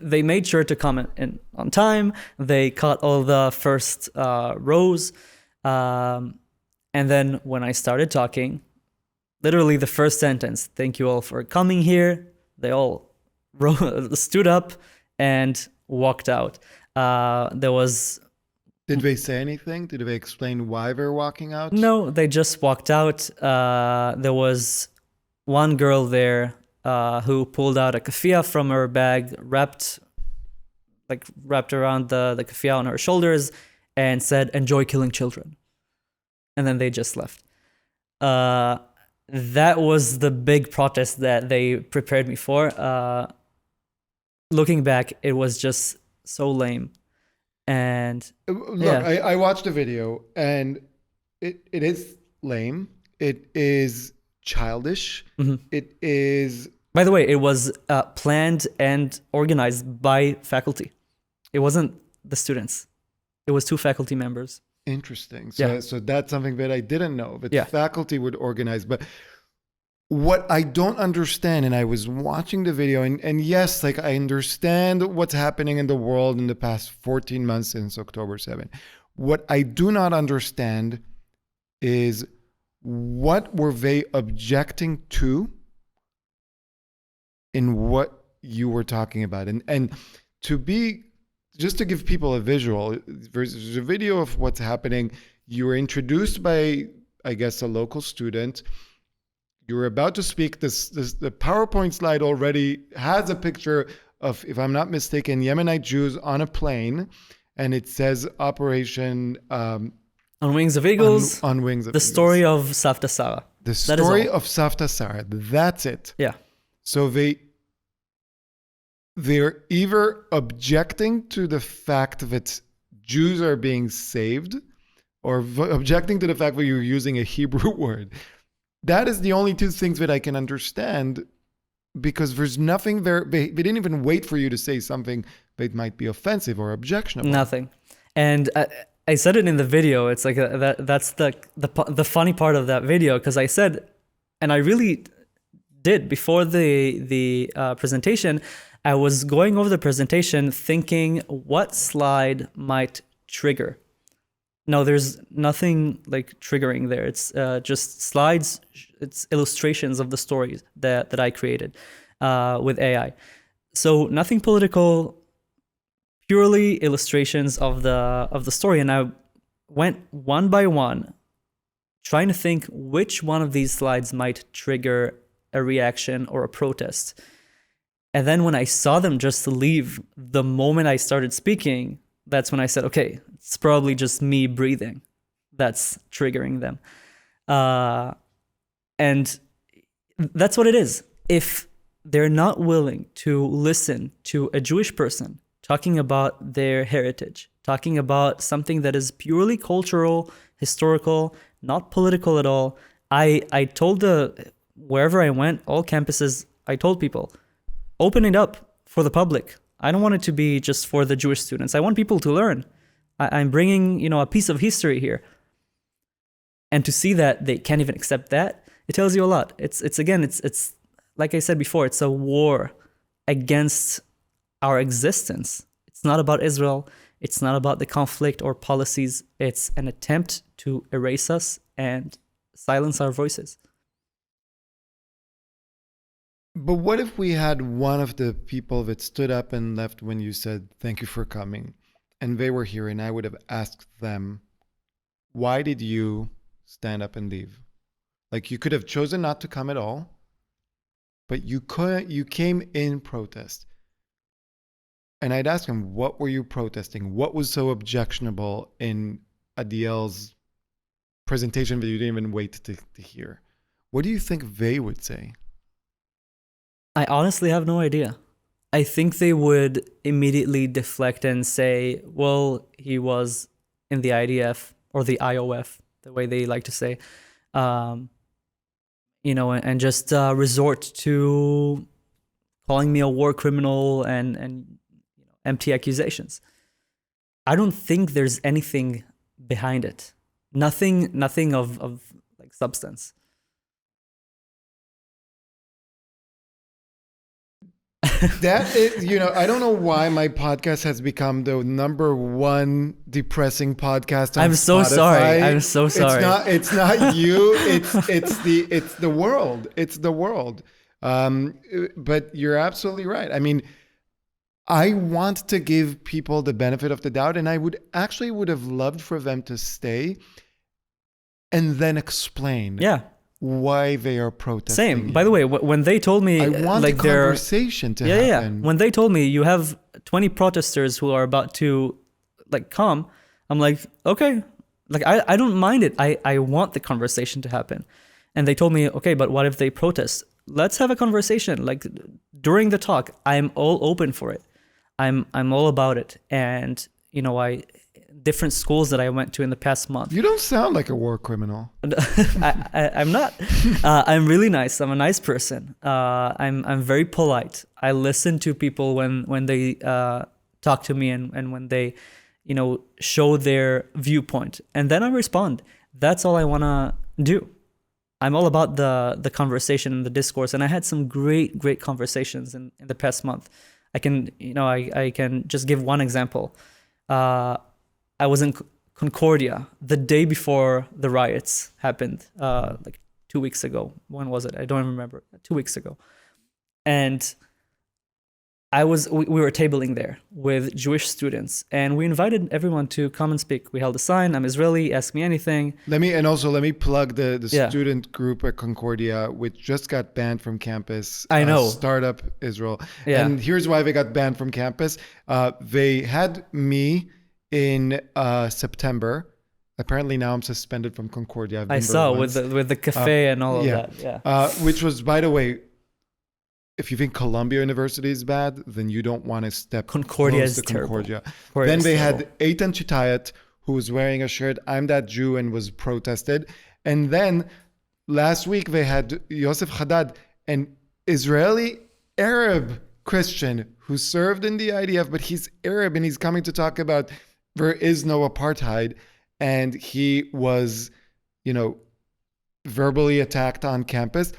made sure to come in on time. They caught all the first rows. And then when I started talking, literally the first sentence, thank you all for coming here. They all stood up and walked out. Did they say anything? Did they explain why they're walking out? No, they just walked out. There was one girl there who pulled out a keffiyeh from her bag, wrapped around the keffiyeh on her shoulders and said, "Enjoy killing children." And then they just left. That was the big protest that they prepared me for. Looking back, it was just so lame. And look, I watched the video and it is lame. It is childish. Mm-hmm. It is. By the way, it was planned and organized by faculty. It wasn't the students. It was 2 faculty members. Interesting. So that's something that I didn't know, that faculty would organize. But what I don't understand, and I was watching the video, and yes, like I understand what's happening in the world in the past 14 months since October 7. What I do not understand is what were they objecting to in what you were talking about. And just to give people a visual, there's a video of what's happening. You were introduced by, I guess, a local student. You were about to speak. The PowerPoint slide already has a picture of, if I'm not mistaken, Yemenite Jews on a plane, and it says Operation On Wings of Eagles. On Wings of the Eagles. Story of Savta Sarah. The story of Savta Sarah. That's it. Yeah. So they're either objecting to the fact that Jews are being saved, or objecting to the fact that you're using a Hebrew word. That is the only 2 things that I can understand, because there's nothing there. They didn't even wait for you to say something that might be offensive or objectionable. Nothing. And I said it in the video. It's like that's the funny part of that video, because I said, and I really did before the presentation, I was going over the presentation thinking what slide might trigger. No, there's nothing like triggering there. It's just slides. It's illustrations of the stories that I created with AI. So nothing political, purely illustrations of the story. And I went one by one, trying to think which one of these slides might trigger a reaction or a protest. And then when I saw them just leave the moment I started speaking, that's when I said, okay, it's probably just me breathing that's triggering them. And that's what it is. If they're not willing to listen to a Jewish person talking about their heritage, talking about something that is purely cultural, historical, not political at all. I told wherever I went, all campuses, I told people, open it up for the public. I don't want it to be just for the Jewish students. I want people to learn. I'm bringing, a piece of history here. And to see that they can't even accept that, it tells you a lot. It's like I said before, it's a war against our existence. It's not about Israel. It's not about the conflict or policies. It's an attempt to erase us and silence our voices. But what if we had one of the people that stood up and left when you said, thank you for coming, and they were here, and I would have asked them, why did you stand up and leave? Like, you could have chosen not to come at all, but you came in protest. And I'd ask him, what were you protesting? What was so objectionable in Adiel's presentation that you didn't even wait to hear? What do you think they would say? I honestly have no idea. I think they would immediately deflect and say, well, he was in the IDF or the IOF, the way they like to say, and just resort to calling me a war criminal and empty accusations. I don't think there's anything behind it. Nothing of like substance. That is, I don't know why my podcast has become the number one depressing podcast on I'm so Spotify. sorry. I'm so sorry. It's not you. It's the world. It's the world. But you're absolutely right. I mean, I want to give people the benefit of the doubt, and I would have loved for them to stay and then explain. Yeah. Why they are protesting. Same. By the way, when they told me, I want like, a conversation to happen. Yeah. When they told me you have 20 protesters who are about to come, I'm like, okay, I don't mind it. I want the conversation to happen. And they told me, okay, but what if they protest? Let's have a conversation. Like, during the talk, I'm all open for it. I'm all about it. And different schools that I went to in the past month. You don't sound like a war criminal. I'm not. I'm really nice. I'm a nice person. I'm very polite. I listen to people when they talk to me and when they, show their viewpoint, and then I respond. That's all I want to do. I'm all about the conversation and the discourse, and I had some great conversations in the past month. I can just give one example. I was in Concordia the day before the riots happened, 2 weeks ago. When was it? I don't remember. 2 weeks ago. And we were tabling there with Jewish students, and we invited everyone to come and speak. We held a sign, I'm Israeli, ask me anything. Let me plug the student group at Concordia, which just got banned from campus. I know. Startup Israel. Yeah. And here's why they got banned from campus. They had me in September. Apparently now I'm suspended from Concordia. I saw with the cafe and all of that. Yeah. Which was, by the way, if you think Columbia University is bad, then you don't want to step Concordia close is to Concordia. Terrible. Then they had Eitan Chitayat, who was wearing a shirt, I'm that Jew, and was protested. And then last week they had Yosef Haddad, an Israeli Arab Christian who served in the IDF, but he's Arab and he's coming to talk about there is no apartheid. And he was, verbally attacked on campus.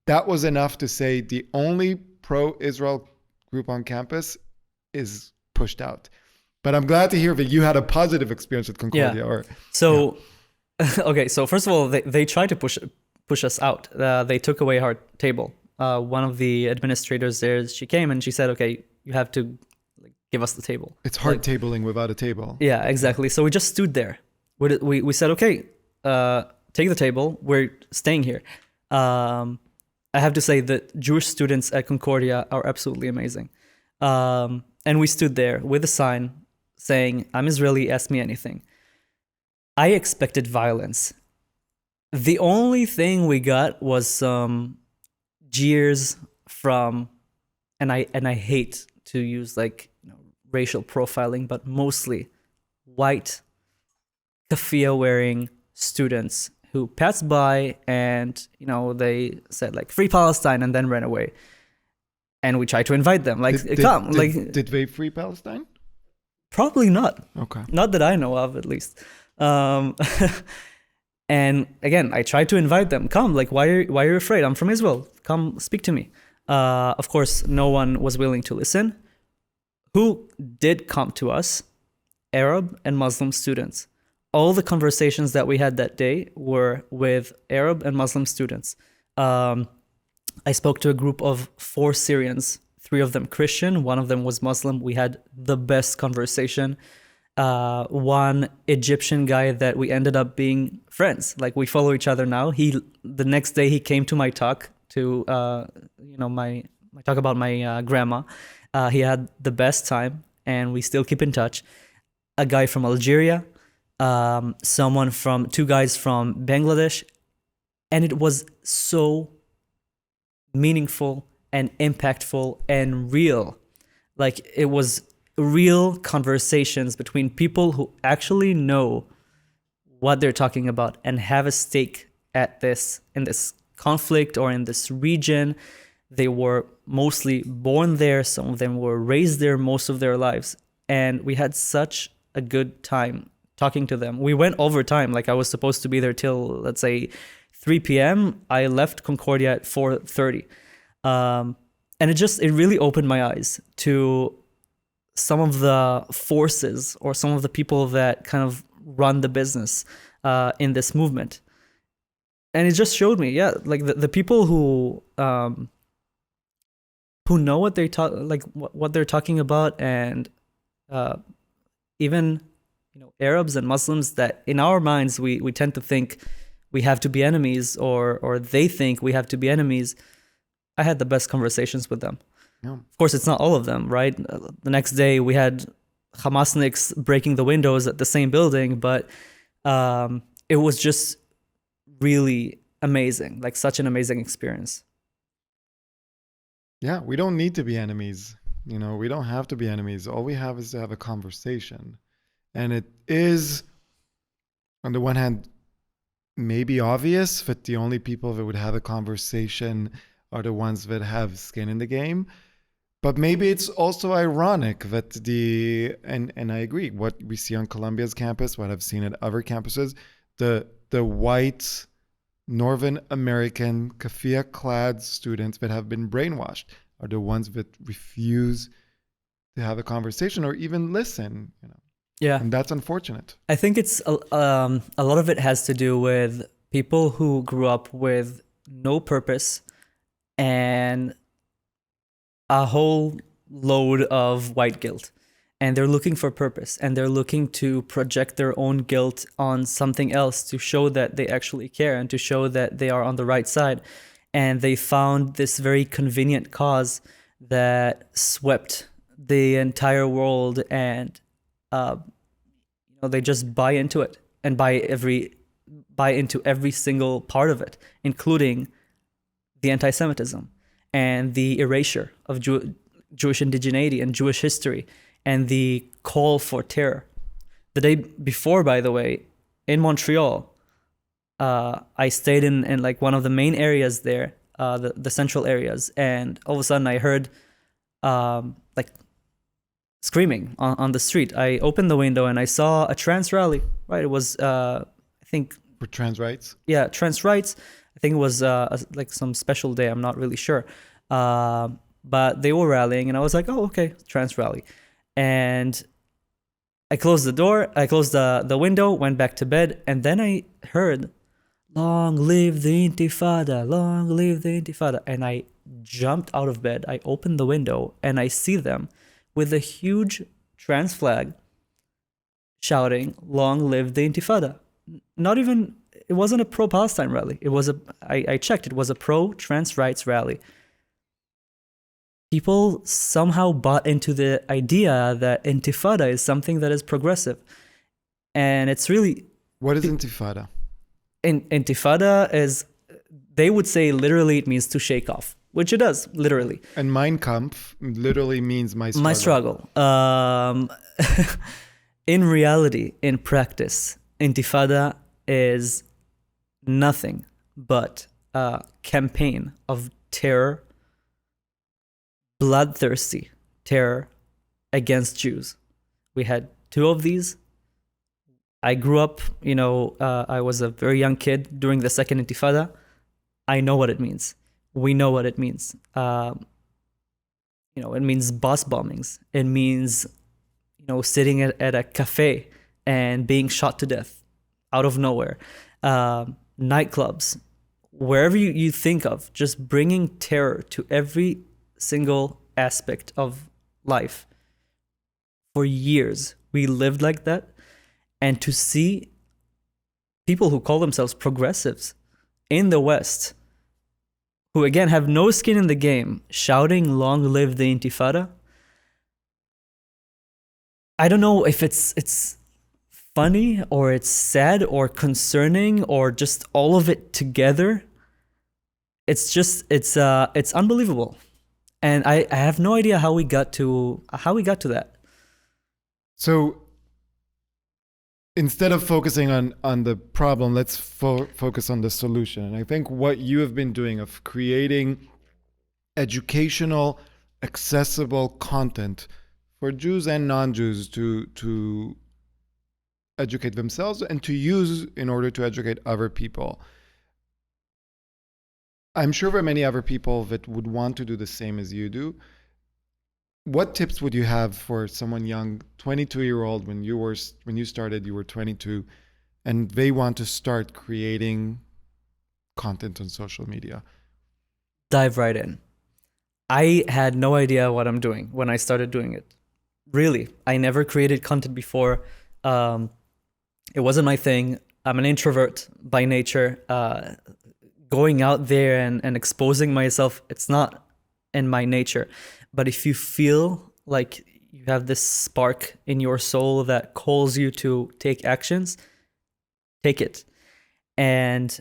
That was enough to say the only pro-Israel group on campus is pushed out. But I'm glad to hear that you had a positive experience with Concordia. Yeah. Okay. So first of all, they tried to push us out. They took away our table. One of the administrators there, she came and she said, okay, you have to give us the table. It's hard tabling without a table. Yeah, exactly. So we just stood there. We said, okay, take the table. We're staying here. I have to say that Jewish students at Concordia are absolutely amazing. And we stood there with a sign saying, I'm Israeli, ask me anything. I expected violence. The only thing we got was some jeers from, and I hate to use like racial profiling, but mostly white keffiyeh wearing students who passed by and they said like free Palestine and then ran away. And we tried to invite them, like come. Did they free Palestine? Probably not. Okay. Not that I know of, at least. And again, I tried to invite them. Come, like why are you afraid? I'm from Israel. Come speak to me. Of course, no one was willing to listen. Who did come to us? Arab and Muslim students. All the conversations that we had that day were with Arab and Muslim students. I spoke to a group of 4 Syrians, 3 of them Christian, 1 of them was Muslim. We had the best conversation. One Egyptian guy that we ended up being friends. Like we follow each other now. The next day he came to my talk to my talk about my grandma. He had the best time, and we still keep in touch. A guy from Algeria, 2 guys from Bangladesh, and it was so meaningful and impactful and real. Like it was real conversations between people who actually know what they're talking about and have a stake in this conflict or in this region. They were mostly born there. Some of them were raised there most of their lives. And we had such a good time talking to them. We went over time. Like I was supposed to be there till, let's say, 3 p.m. I left Concordia at 4:30. And it really opened my eyes to some of the forces or some of the people that kind of run the business in this movement. And it just showed me, like the people who know what they talk, like what they're talking about, and even Arabs and Muslims that in our minds we tend to think we have to be enemies, or they think we have to be enemies. I had the best conversations with them. Yeah. Of course, it's not all of them, right? The next day we had Hamasniks breaking the windows at the same building, but it was just really amazing, like such an amazing experience. Yeah, we don't need to be enemies. We don't have to be enemies. All we have is to have a conversation. And it is, on the one hand, maybe obvious that the only people that would have a conversation are the ones that have skin in the game. But maybe it's also ironic that and I agree, what we see on Columbia's campus, what I've seen at other campuses, the white Northern American keffiyeh-clad students that have been brainwashed are the ones that refuse to have a conversation or even listen. Yeah, and that's unfortunate. I think it's a lot of it has to do with people who grew up with no purpose and a whole load of white guilt, and they're looking for purpose, and they're looking to project their own guilt on something else to show that they actually care and to show that they are on the right side. And they found this very convenient cause that swept the entire world, and they just buy into it and buy into every single part of it, including the anti-Semitism and the erasure of Jewish indigeneity and Jewish history and the call for terror. The day before, by the way, in Montreal, I stayed in like one of the main areas there, the central areas, and all of a sudden I heard like screaming on the street. I opened the window and I saw a trans rally. Right, it was I think for trans rights. Yeah, trans rights. I think it was like some special day. I'm not really sure, but they were rallying, and I was like, oh, okay, trans rally, and I closed the door. I closed the window, went back to bed, and then I heard, "Long live the Intifada! Long live the Intifada!" And I jumped out of bed. I opened the window, and I see them with a huge trans flag shouting, "Long live the Intifada!" Not even, it wasn't a pro-Palestine rally. It was I checked, it was a pro-trans rights rally. People somehow bought into the idea that Intifada is something that is progressive. And it's really... What is Intifada? Intifada is, they would say literally it means to shake off. which it does, literally. And Mein Kampf literally means my struggle. My struggle. In reality, in practice, Intifada is nothing but a campaign of terror, bloodthirsty terror against Jews. We had 2 of these. I grew up, I was a very young kid during the second Intifada. I know what it means. We know what it means. It means bus bombings. It means, sitting at a cafe and being shot to death out of nowhere. Nightclubs, wherever you think of, just bringing terror to every single aspect of life. For years, we lived like that. And to see people who call themselves progressives in the West, who again have no skin in the game, shouting "Long live the Intifada," I don't know if it's funny or it's sad or concerning or just all of it together. It's unbelievable, and I have no idea how we got to that. So instead of focusing on the problem, let's focus on the solution. And I think what you have been doing of creating educational, accessible content for Jews and non-Jews to educate themselves and to use in order to educate other people. I'm sure there are many other people that would want to do the same as you do. What tips would you have for someone young, 22-year-old, when you started, you were 22, and they want to start creating content on social media? Dive right in. I had no idea what I'm doing when I started doing it. Really, I never created content before. It wasn't my thing. I'm an introvert by nature. Going out there and exposing myself, it's not in my nature. But if you feel like you have this spark in your soul that calls you to take actions, take it. And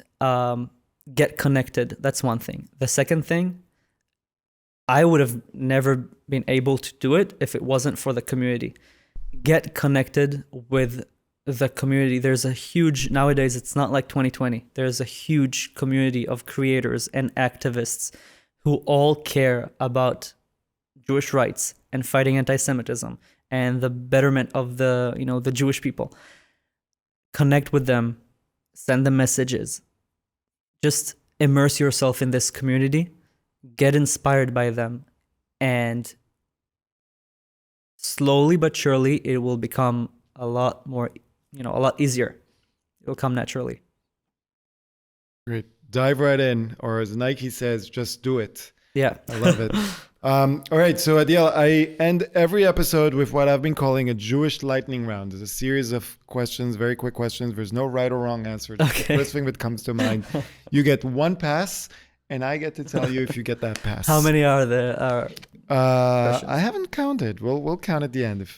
get connected. That's one thing. The second thing, I would have never been able to do it if it wasn't for the community. Get connected with the community. There's a huge, nowadays it's not like 2020. There's a huge community of creators and activists who all care about Jewish rights and fighting anti-Semitism and the betterment of the Jewish people. Connect with them, send them messages. Just immerse yourself in this community, get inspired by them, and slowly but surely it will become a lot more, a lot easier. It will come naturally. Great. Dive right in, or as Nike says, just do it. Yeah. I love it. All right. So Adiel, I end every episode with what I've been calling a Jewish lightning round. It's a series of questions, very quick questions. There's no right or wrong answer. Just the first thing that comes to mind. You get one pass, and I get to tell you if you get that pass. How many are there? I haven't counted. We'll count at the end.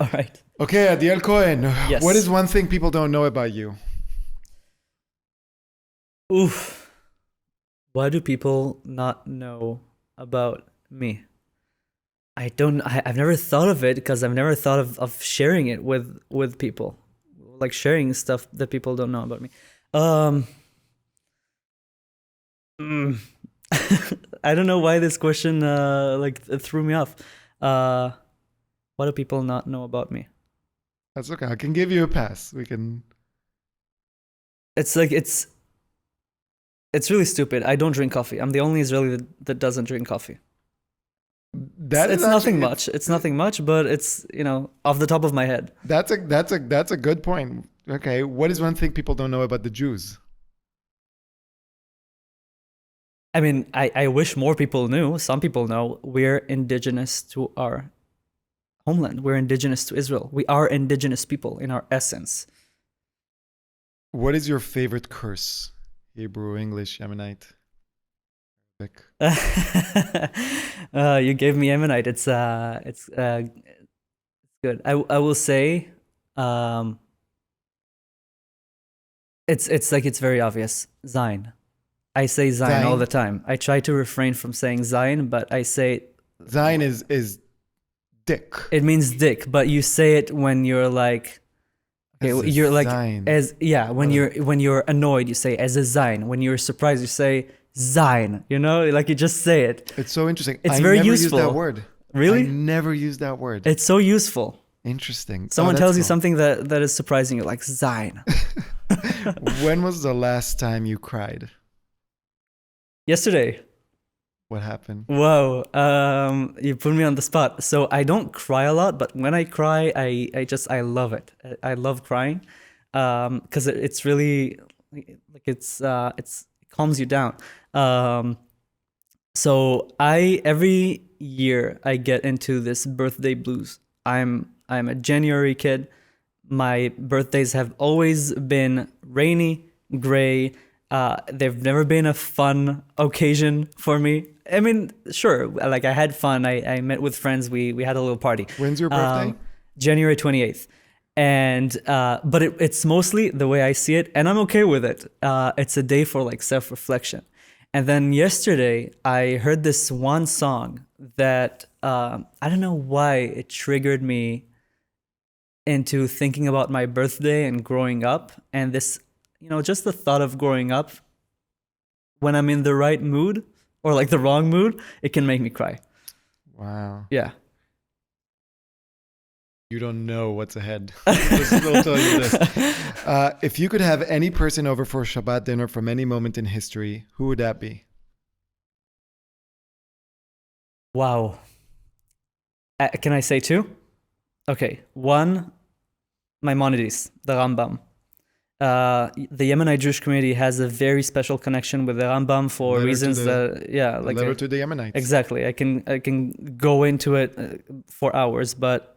All right. Okay, Adiel Cohen. Yes. What is one thing people don't know about you? Oof. Why do people not know about me? I've never thought of it because I've never thought of sharing it with people. Like sharing stuff that people don't know about me. I don't know why this question it threw me off. What do people not know about me? That's okay. I can give you a pass. We can. It's really stupid. I don't drink coffee. I'm the only Israeli that doesn't drink coffee. It's nothing much. It's nothing much, but it's off the top of my head. That's a good point. Okay, what is one thing people don't know about the Jews? I mean, I wish more people knew. Some people know we're indigenous to our homeland. We're indigenous to Israel. We are indigenous people in our essence. What is your favorite curse? Hebrew, English, Yemenite? You gave me Yemenite. It's good. I will say, it's very obvious. Zayin. I say Zion all Zion? the time. I try to refrain from saying Zion, but I say Zion is dick. it means dick, but you say it when you're like, okay, As a you're like Zion. when you're annoyed, you say as a Zion. When you're surprised, you say Zion. You know, like you just say it. It's so interesting. It's I very never useful. Use that word. Really? I never use that word. It's so useful. Interesting. Someone that's tells you cool. something that is surprising you, like Zion. When was the last time you cried? Yesterday. What happened? Whoa, you put me on the spot. So I don't cry a lot, but when I cry, I love it. I love crying, because it's really like it calms you down. So every year I get into this birthday blues. I'm a January kid. My birthdays have always been rainy, gray. They've never been a fun occasion for me. I mean, sure, like I had fun. I met with friends. We had a little party. When's your birthday? January 28th. And but it's mostly the way I see it, and I'm okay with it. It's a day for like self-reflection. And then yesterday I heard this one song that I don't know why it triggered me into thinking about my birthday and growing up, and this, just the thought of growing up, when I'm in the right mood or like the wrong mood, it can make me cry. Wow. Yeah. You don't know what's ahead. I'll tell you this. If you could have any person over for Shabbat dinner from any moment in history, who would that be? Wow. Can I say two? Okay. One, Maimonides, the Rambam. The Yemenite Jewish community has a very special connection with the Rambam for reasons that, letter to the Yemenites. Exactly. I can go into it for hours, but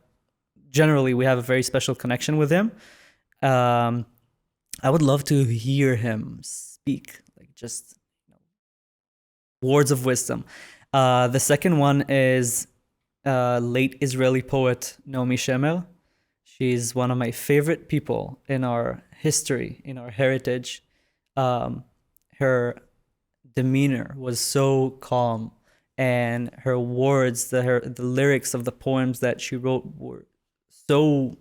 generally we have a very special connection with him. I would love to hear him speak, like just words of wisdom. The second one is late Israeli poet Naomi Shemer. She's one of my favorite people in our history, in our heritage. Her demeanor was so calm, and her words, the lyrics of the poems that she wrote were so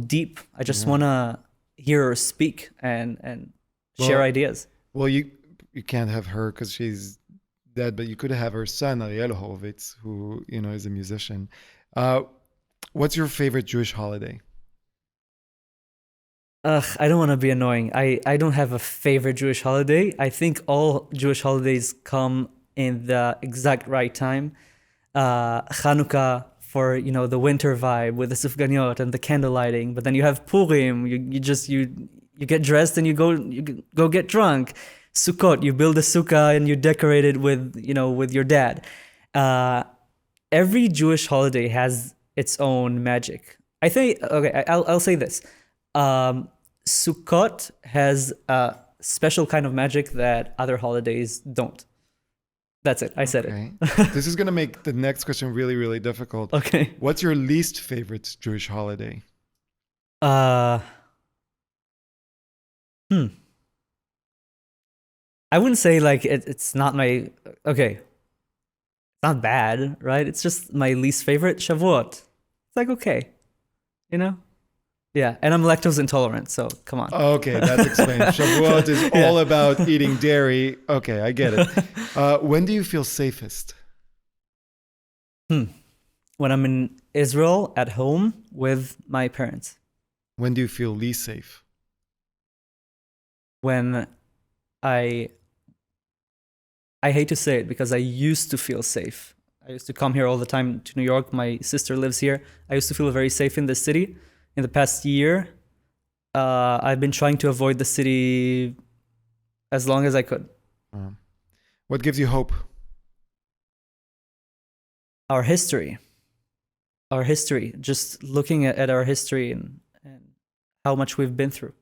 deep. I just want to hear her speak and share ideas. Well, you can't have her because she's dead, but you could have her son, Adiel Cohen, who is a musician. What's your favorite Jewish holiday? I don't want to be annoying. I don't have a favorite Jewish holiday. I think all Jewish holidays come in the exact right time. Chanukah for the winter vibe with the sufganiyot and the candle lighting. But then you have Purim. You get dressed and you go get drunk. Sukkot, you build a sukkah and you decorate it with your dad. Every Jewish holiday has its own magic. I think, okay, I'll say this. Sukkot has a special kind of magic that other holidays don't. That's it. I said it. This is going to make the next question really, really difficult. Okay. What's your least favorite Jewish holiday? I wouldn't say like it's not my, okay. It's not bad, right? It's just my least favorite, Shavuot. It's like, okay, Yeah, and I'm lactose intolerant, so come on. Okay, that's explained. Shavuot is all about eating dairy. Okay, I get it. When do you feel safest? When I'm in Israel at home with my parents. When do you feel least safe? When I hate to say it because I used to feel safe. I used to come here all the time to New York. My sister lives here. I used to feel very safe in the city. In the past year, I've been trying to avoid the city as long as I could. What gives you hope? Our history. Just looking at our history and how much we've been through.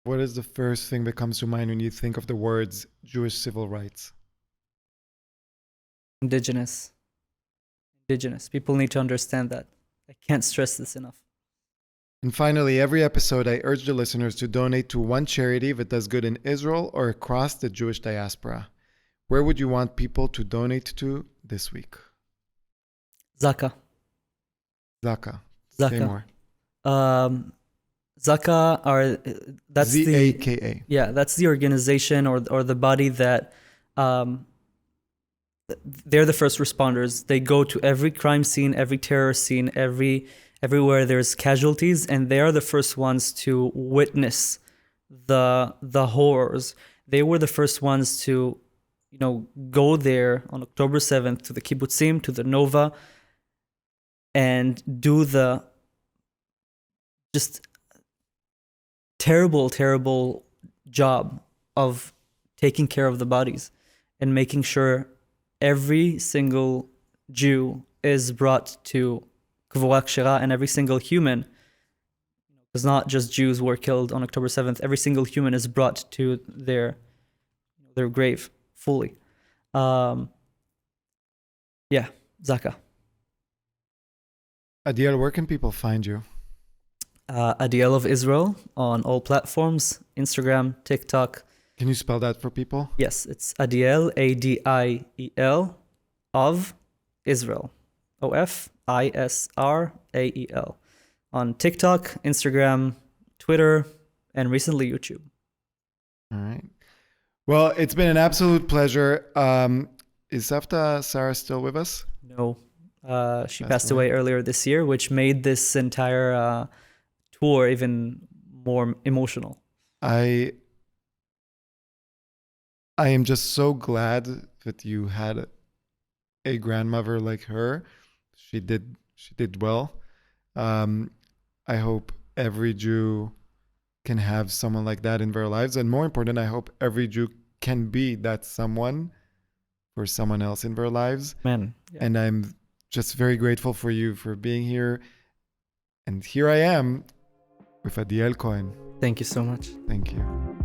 What is the first thing that comes to mind when you think of the words Jewish civil rights? Indigenous. People need to understand that. I can't stress this enough. And finally, every episode, I urge the listeners to donate to one charity that does good in Israel or across the Jewish diaspora. Where would you want people to donate to this week? Zaka. Zaka. Say more. Zaka are that's Z-A-K-A. Yeah, that's the organization or the body that they're the first responders. They go to every crime scene, every terror scene, everywhere there's casualties, and they are the first ones to witness the horrors. They were the first ones to, go there on October 7th to the kibbutzim, to the Nova, and do the just terrible job of taking care of the bodies and making sure every single Jew is brought to Kvorat Shira, and every single human, because not just Jews were killed on October 7th, every single human is brought to their grave fully. Zaka. Adiel, where can people find you? Adiel of Israel on all platforms, Instagram, TikTok. Can you spell that for people? Yes, it's Adiel, Adiel, of Israel. OFISRAEL. On TikTok, Instagram, Twitter, and recently YouTube. All right. Well, it's been an absolute pleasure. Is Savta Sarah still with us? No. She passed away earlier this year, which made this entire tour even more emotional. I am just so glad that you had a grandmother like her. She did well. I hope every Jew can have someone like that in their lives, and more important, I hope every Jew can be that someone for someone else in their lives. Man. Yeah. And I'm just very grateful for you for being here. And here I am with Adiel Cohen. Thank you so much. Thank you.